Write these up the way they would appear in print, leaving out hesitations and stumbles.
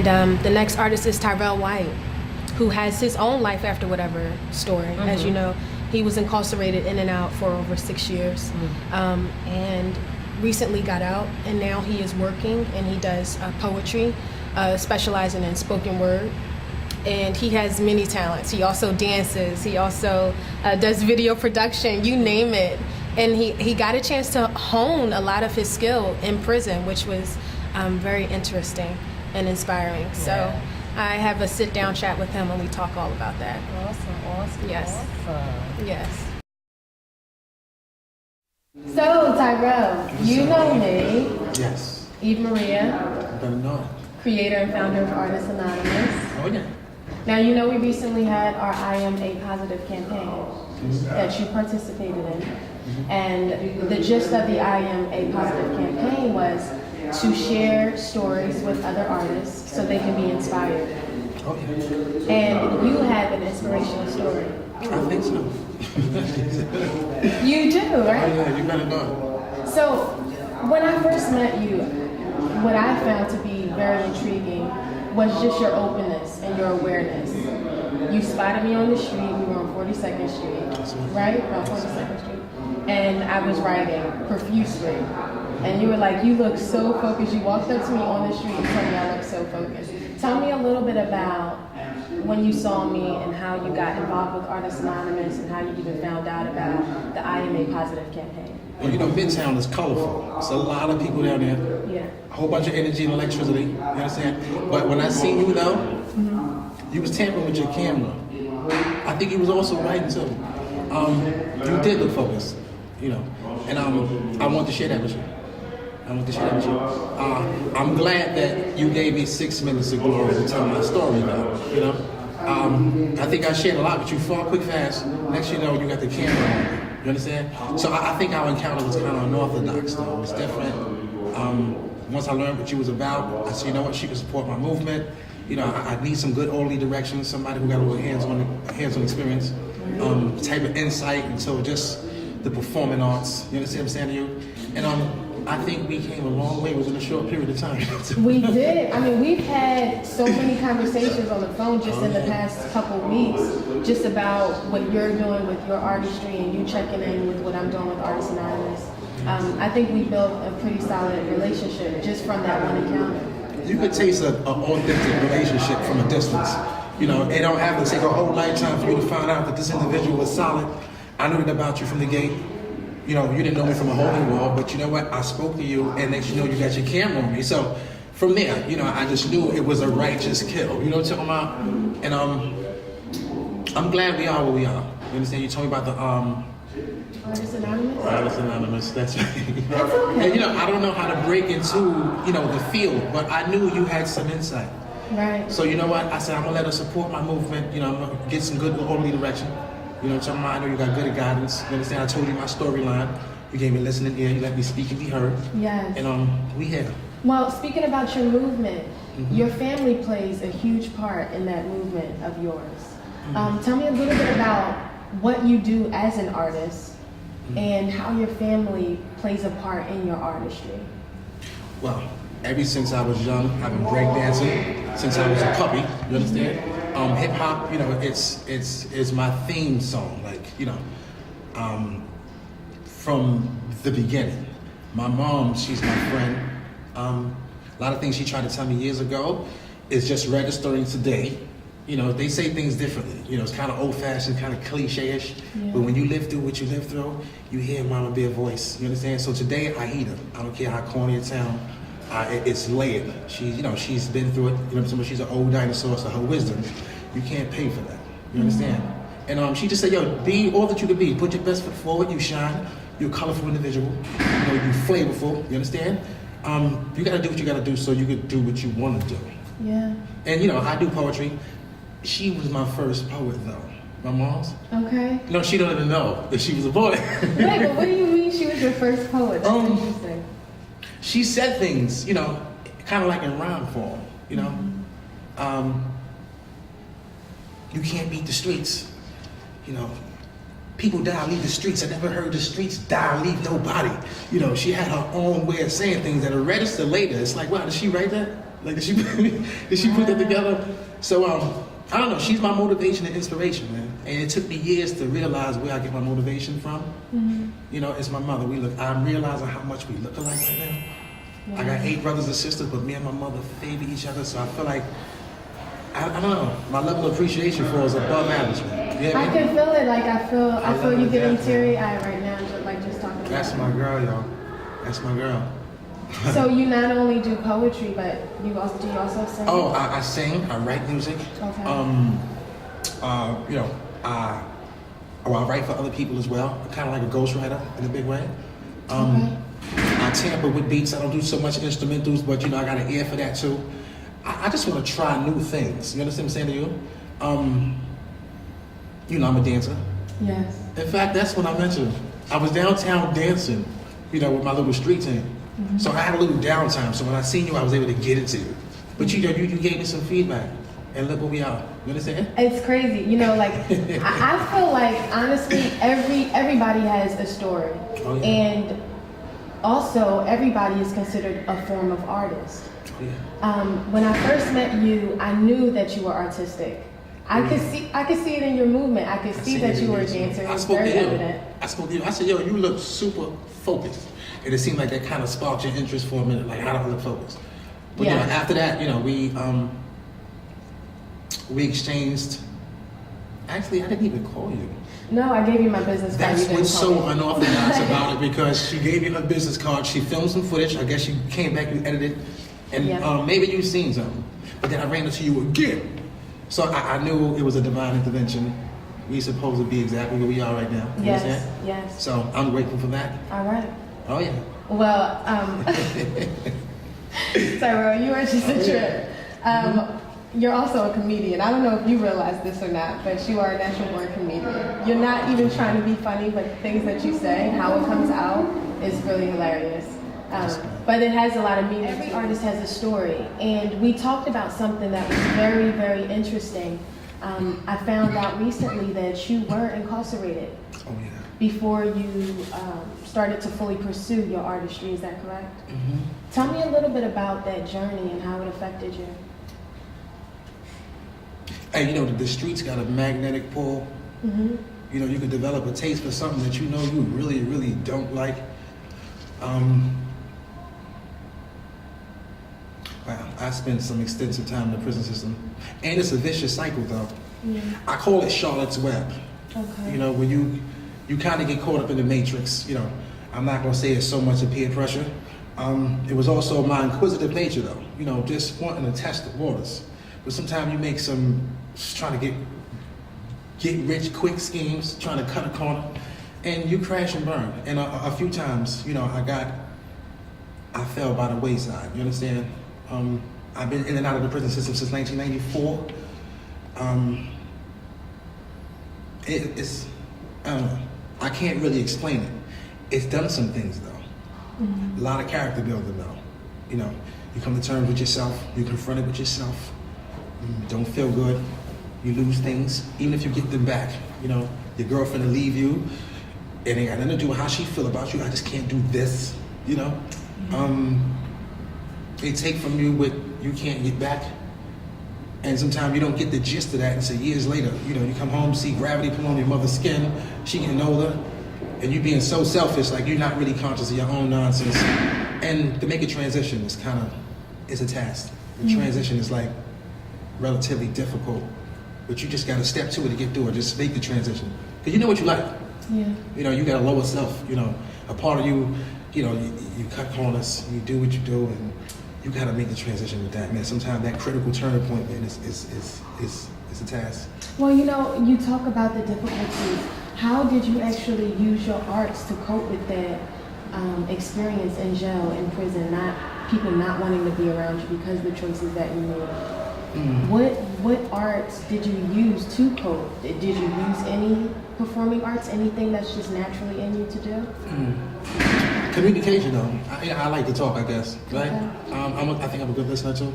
And the next artist is Tirell White, who has his own life after whatever story. As you know, he was incarcerated in and out for over 6 years, and recently got out, and now he is working, and he does poetry, specializing in spoken word. And he has many talents. He also dances. He also does video production, you name it. And he got a chance to hone a lot of his skill in prison, which was very interesting and inspiring. Yeah. So I have a sit-down chat with him, and we talk all about that. Awesome. Yes. Awesome. Yes. So, Tirell, you know me. Yes. Eve Maria. Better know it. Creator and founder of Artists Anonymous. Oh, yeah. Now, you know we recently had our I Am A Positive campaign that you participated in. And the gist of the I Am A Positive campaign was to share stories with other artists so they can be inspired. Oh, yeah. And you have an inspirational story. I think so. You do, right? Oh, yeah, you better know it. So, when I first met you, what I found to be very intriguing was just your openness and your awareness. You spotted me on the street. We were on 42nd Street, right? Around 42nd Street. And I was writing profusely. And you were like, you look so focused. You walked up to me on the street and told me I look so focused. Tell me a little bit about when you saw me and how you got involved with Artists Anonymous and how you even found out about the I Am A Positive campaign. Well, you know, Midtown is colorful. There's a lot of people down there. Yeah. A whole bunch of energy and electricity. You understand? But when I seen you, though, you was tampering with your camera. I think you was also writing, too. You did look focused, you know. And I want to share that with you. I'm glad that you gave me 6 minutes of glory to tell my story, though, you know. I think I shared a lot, but you fought quick, fast. Next you know, you got the camera on. You understand? So I think our encounter was kind of unorthodox, though. It was different. Once I learned what you was about, I said, you know what, she can support my movement. You know, I need some good orderly direction, somebody who got a little hands-on experience, type of insight into just the performing arts. You understand what I'm saying to you? And I think we came a long way within a short period of time. We did. I mean, we've had so many conversations on the phone just in the past couple weeks, just about what you're doing with your artistry and you checking in with what I'm doing with Artists Anonymous. I think we built a pretty solid relationship just from that one encounter. You could taste an authentic relationship from a distance. You know, it don't have to take a whole lifetime for you to find out that this individual was solid. I knew it about you from the gate. You know, you didn't know me from a holy wall, but you know what? I spoke to you, and next you know, you got your camera on me. So from there, you know, I just knew it was a righteous kill. You know what I'm talking about? And I'm glad we are where we are. You understand? You told me about the Artists Anonymous? Artists Anonymous, that's right. That's okay. And you know, I don't know how to break into, you know, the field, but I knew you had some insight. Right. So you know what? I said, I'm gonna let her support my movement. You know, I'm gonna get some good orderly direction. You know what I'm talking about? I know you got good guidance. You understand? I told you my storyline. You gave me a listening ear. You let me speak and be heard. Yes. And we here. Well, speaking about your movement, your family plays a huge part in that movement of yours. Tell me a little bit about what you do as an artist and how your family plays a part in your artistry. Well, ever since I was young, I've been breakdancing since I was a puppy. You understand? Hip hop, you know, it's my theme song. Like, you know, from the beginning. My mom, she's my friend. A lot of things she tried to tell me years ago is just registering today. You know, they say things differently. You know, it's kind of old-fashioned, kind of cliche-ish. Yeah. But when you live through what you live through, you hear Mama be a voice. You understand? So today, I hear her. I don't care how corny it sounds. It's layered. You know, she's been through it. You know what I'm saying? She's an old dinosaur, so her wisdom, you can't pay for that. You understand? And she just said, yo, be all that you could be. Put your best foot forward. You shine. You're a colorful individual. You know, you flavorful. You understand? You gotta do what you gotta do so you can do what you want to do. Yeah. And you know, I do poetry. She was my first poet, though. My mom's. Okay. No, she don't even know that she was a poet. Wait, but what do you mean she was your first poet? That's interesting. She said things, you know, kind of like in rhyme form, you know. You can't beat the streets, you know. People die, leave the streets. I never heard the streets die, leave nobody. You know, she had her own way of saying things that are registered later. It's like, wow, did she write that? Like, did she put that together? So, I don't know. She's my motivation and inspiration, man. And it took me years to realize where I get my motivation from. Mm-hmm. You know, it's my mother. I'm realizing how much we look alike right now. Yeah. I got 8 brothers and sisters, but me and my mother favor each other. So I feel like, I don't know, my level of appreciation for her is above average, man. I can feel it. Like I feel you getting teary-eyed right now, just talking about it. That's my girl, y'all. That's my girl. So you not only do poetry, but do you also sing? Oh, I sing. I write music. Okay. You know, I write for other people as well. I'm kind of like a ghostwriter in a big way. Okay. I tamper with beats. I don't do so much instrumentals, but you know, I got an ear for that too. I just want to try new things. You understand what I'm saying to you? You know, I'm a dancer. Yes. In fact, that's what I mentioned. I was downtown dancing, you know, with my little street team. Mm-hmm. So I had a little downtime. So when I seen you, I was able to get into you. But you gave me some feedback, and look where we are. You understand? It's crazy, you know. Like I feel like honestly, everybody has a story, Oh, yeah. and also everybody is considered a form of artist. Oh, yeah. When I first met you, I knew that you were artistic. I could see it in your movement. I could see that you were a dancer. It was very evident. I spoke to you. I said, yo, you look super focused. And it seemed like that kind of sparked your interest for a minute. Like, how do I look focused? But yeah. You know, after that, you know, we exchanged. Actually, I didn't even call you. No, I gave you my business card. That's what's so unorthodox about it, because she gave you her business card. She filmed some footage. I guess you came back, you edited, and yeah. Maybe you've seen something. But then I ran into you again. So I knew it was a divine intervention. We supposed to be exactly where we are right now. You yes, understand? yes. So I'm grateful for that. All right. Oh yeah. Well, Tyrell, you are just a trip. You're also a comedian. I don't know if you realize this or not, but you are a natural born comedian. You're not even trying to be funny, but the things that you say, how it comes out, is really hilarious. But it has a lot of meaning. Every artist has a story, and we talked about something that was very, very interesting. I found out recently that you were incarcerated. Oh yeah. Before you started to fully pursue your artistry, is that correct? Mm-hmm. Tell me a little bit about that journey and how it affected you. Hey, you know, the streets got a magnetic pull. Mm-hmm. You know, you can develop a taste for something that you know you really, really don't like. Wow, I spent some extensive time in the prison system. And it's a vicious cycle, though. Yeah. I call it Charlotte's Web. Okay. You know, when you kind of get caught up in the matrix. You know, I'm not going to say it's so much of peer pressure. It was also my inquisitive nature, though. You know, just wanting to test the waters. But sometimes you make trying to get rich quick schemes, trying to cut a corner, and you crash and burn. And a few times, you know, I fell by the wayside. You understand? I've been in and out of the prison system since 1994. It's I don't know. I can't really explain it. It's done some things though. Mm-hmm. A lot of character building though. You know, you come to terms with yourself. You confront it with yourself. Don't feel good. You lose things, even if you get them back. You know, your girlfriend will leave you. It ain't got nothing to do with how she feel about you. I just can't do this. You know. Mm-hmm. They take from you what you can't get back. And sometimes you don't get the gist of that until years later. You know, you come home, see gravity pull on your mother's skin, she getting older, and you being so selfish, like you're not really conscious of your own nonsense. And to make a transition is a task. The transition is like relatively difficult, but you just gotta step to it to get through it. Just make the transition. Because you know what you like. Yeah. You know, you got a lower self, you know, a part of you, you know, you cut corners, you do what you do, and you gotta make the transition with that, man. Sometimes that critical turning point, man, is a task. Well, you know, you talk about the difficulties. How did you actually use your arts to cope with that experience in jail, in prison, people not wanting to be around you because of the choices that you made? What arts did you use to cope? Did you use any performing arts, anything that's just naturally in you to do? Communication, though. I like to talk, I guess, right? Okay. I think I'm a good listener, too.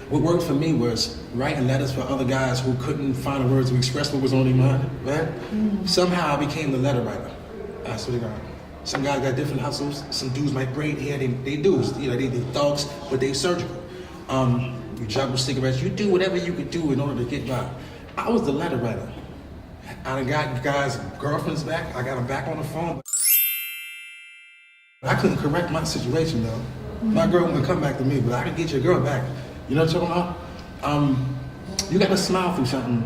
What worked for me was writing letters for other guys who couldn't find the words to express what was on their mind, right? Somehow I became the letter writer. I swear to God. Some guys got different hustles. Some dudes might braid hair. They do. You know, they thugs, but they surgical. You juggle cigarettes. You do whatever you could do in order to get by. I was the letter writer. I done got guys' girlfriends back. I got them back on the phone. I couldn't correct my situation though. My girl wouldn't come back to me, but I could get your girl back. You know what I'm talking about? You gotta smile through something.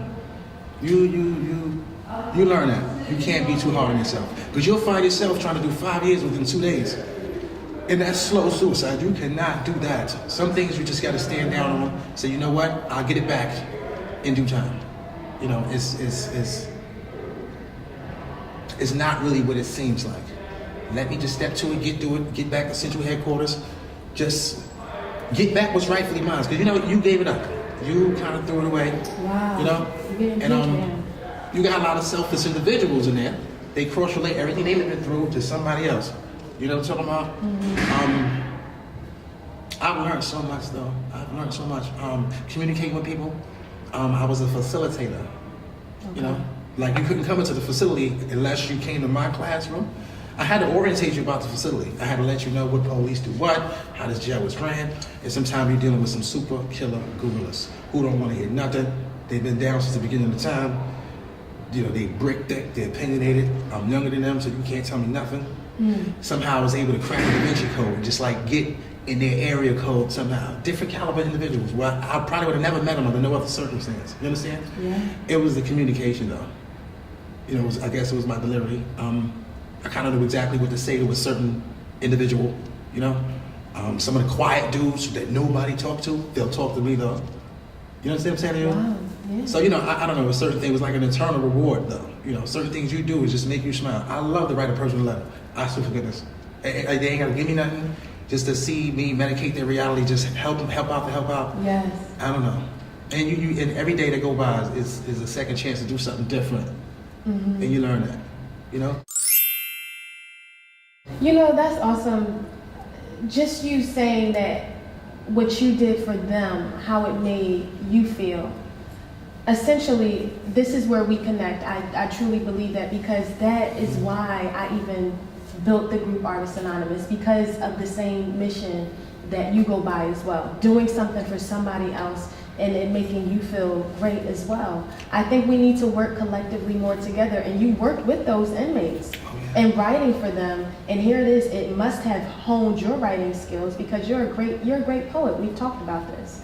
You learn that. You can't be too hard on yourself. Because you'll find yourself trying to do 5 years within 2 days. And that's slow suicide. You cannot do that. Some things you just gotta stand down on, say, you know what, I'll get it back in due time. You know, it's not really what it seems like. Let me just step to it, get back to central headquarters, just get back what's rightfully mine. Because you know, you gave it up. You kind of threw it away. Wow. You know? And you got a lot of selfish individuals in there. They cross-relate everything they've been through to somebody else. You know what I'm talking about? Mm-hmm. I've learned so much though. I've learned so much. Communicating with people. I was a facilitator. Okay. You know? Like you couldn't come into the facility unless you came to my classroom. I had to orientate you about the facility. I had to let you know what police do what, how this jail was ran, and sometimes you're dealing with some super killer gorillas who don't want to hear nothing. They've been down since the beginning of the time. You know, they brick thick, they're opinionated. I'm younger than them, so you can't tell me nothing. Somehow I was able to crack the Da Vinci Code, just like get in their area code somehow. Different caliber individuals. Well, I probably would have never met them under no other circumstance. You understand? Yeah. It was the communication though. You know, I guess it was my delivery. I kind of knew exactly what to say to a certain individual, you know? Some of the quiet dudes that nobody talked to, they'll talk to me though. You understand what I'm saying? Wow. Yeah. So, you know, I don't know, a certain thing was like an internal reward though. You know, certain things you do is just make you smile. I love to write a personal letter. I swear for goodness. They ain't gotta give me nothing. Just to see me medicate their reality, just help out. Yes. I don't know. And you and every day that go by is a second chance to do something different. Mm-hmm. And you learn that, you know? You know, that's awesome. Just you saying that what you did for them, how it made you feel. Essentially, this is where we connect. I truly believe that because that is why I even built the group Artists Anonymous, because of the same mission that you go by as well. Doing something for somebody else and it making you feel great as well. I think we need to work collectively more together, and you worked with those inmates and writing for them, and here it is, it must have honed your writing skills because you're a great poet. We've talked about this.